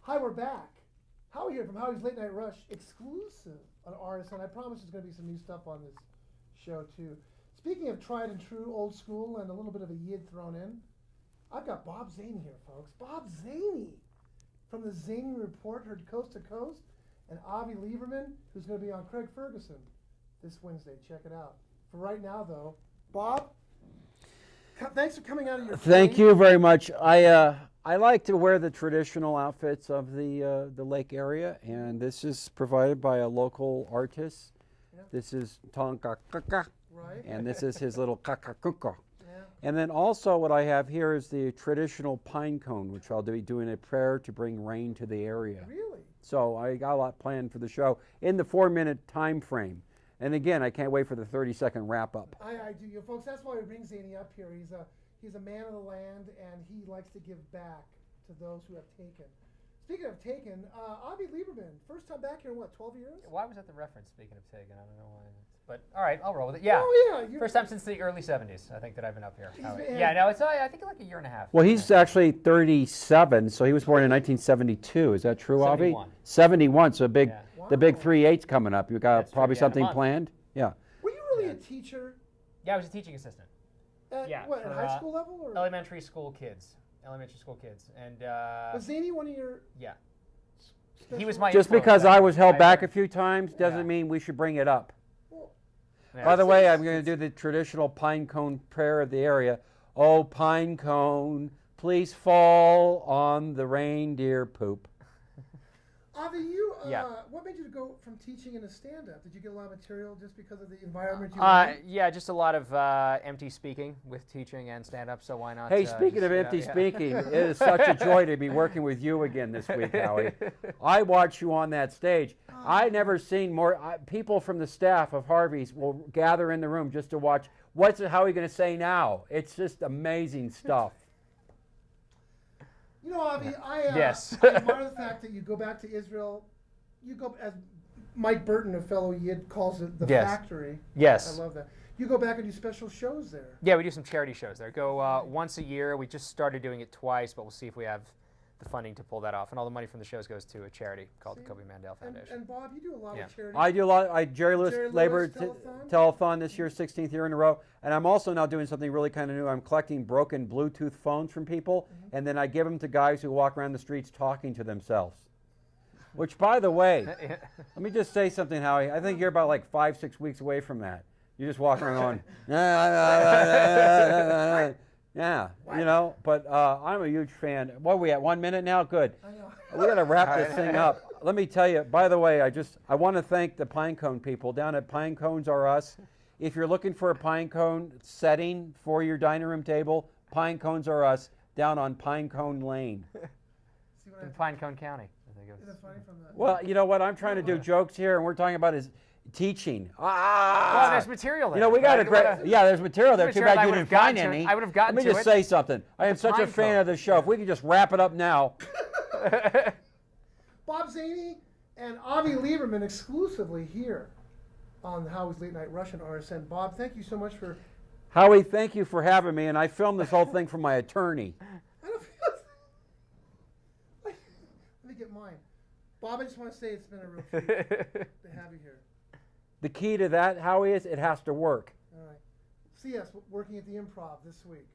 Hi, we're back. Howie here from Howie's Late Night Rush, exclusive on RSN. I promise there's going to be some new stuff on this show, too. Speaking of tried and true, old school, and a little bit of a yid thrown in, I've got Bob Zany here, folks. Bob Zany from the Zany Report, heard coast to coast, and Avi Liberman, who's going to be on Craig Ferguson this Wednesday. Check it out. For right now, though, Bob, thanks for coming out of your Thank cave. you very much. I like to wear the traditional outfits of the lake area, and this is provided by a local artist. Yeah. This is Tonka Kaka, Right. and this is his little Kakakuka. Yeah. And then also what I have here is the traditional pine cone, which I'll be doing a prayer to bring rain to the area. Really? So I got a lot planned for the show in the 4-minute time frame. And again, I can't wait for the 30-second wrap-up. I do, you folks. That's why we bring Zany up here. He's a man of the land, and he likes to give back to those who have taken. Speaking of taken, Avi Liberman, first time back here in what, 12 years? Why was that the reference? Speaking of taken, I don't know why. But all right, I'll roll with it. Yeah. Oh yeah. First time since the early '70s, I think that I've been up here. been- Yeah, no, it's I think like a year and a half. Well, he's actually 37, so he was born in 1972. Is that true, Avi? 71. 71, so big, Yeah. the big Wow. 3/8 coming up. You got That's true, probably yeah, in a something month. planned? Yeah. Were you really Yeah. a teacher Yeah, I was a teaching assistant. at Yeah, what, at for, high school level? Or? Elementary school kids. And Was Zany one of your yeah, special? he was my Just influence because back I then. was held back a learned- few times doesn't Yeah. mean we should bring it up. Well, Yeah. By the way, I'm going to do the traditional pine cone prayer of the area. Oh, pine cone, please fall on the reindeer poop. Avi, Yeah. what made you go from teaching into stand-up? Did you get a lot of material just because of the environment you were in? Yeah, just a lot of empty speaking with teaching and stand-up. So why not? Hey, speaking of empty speaking, it is such a joy to be working with you again this week, Howie. I watch you on that stage. I never seen more people from the staff of Harvey's will gather in the room just to watch. What's Howie going to say now? It's just amazing stuff. You know, Avi, Yes. I admire the fact that you go back to Israel. You go, as Mike Burton, a fellow Yid, calls it the Yes. factory. Yes. I love that. You go back and do special shows there. Yeah, we do some charity shows there. Go once a year. We just started doing it twice, but we'll see if we have the funding to pull that off. And all the money from the shows goes to a charity called the Kobe Mandel Foundation. And Bob, you do a lot Yeah. of charity. I do a lot. Jerry Lewis Jerry Labor Lewis Telethon? Telethon this year, 16th year in a row. And I'm also now doing something really kind of new. I'm collecting broken Bluetooth phones from people, and then I give them to guys who walk around the streets talking to themselves. Which, by the way, let me just say something, Howie. I think you're about like 5-6 weeks away from that. You just walk around going, yeah, you know. But I'm a huge fan. What are we at? 1 minute now? Good. I know. We got to wrap this thing up. Let me tell you, by the way, I want to thank the Pinecone people down at Pine Cones Are Us. If you're looking for a pinecone setting for your dining room table, Pine Cones Are Us down on Pinecone Lane. See what I In Pinecone County, I think it was. Isn't that funny from the? Well, you know what? I'm trying to do jokes here, and we're talking about is teaching. Well, there's material there. You know, we got right? a great. Yeah, there's material there. Too material bad I you would've didn't find gotten to. any. I would've gotten Let me to just it. say something. I am such a Pinecone. fan of the show. If we could just wrap it up now. Bob Zany and Avi Liberman exclusively here on the Howie's Late Night Rush on RSN. Bob, thank you so much for. Howie, thank you for having me, and I filmed this whole thing for my attorney. I don't feel. Let me get mine. Bob, I just want to say it's been a real treat to have you here. The key to that, Howie, is it has to work. All right. See us working at the Improv this week.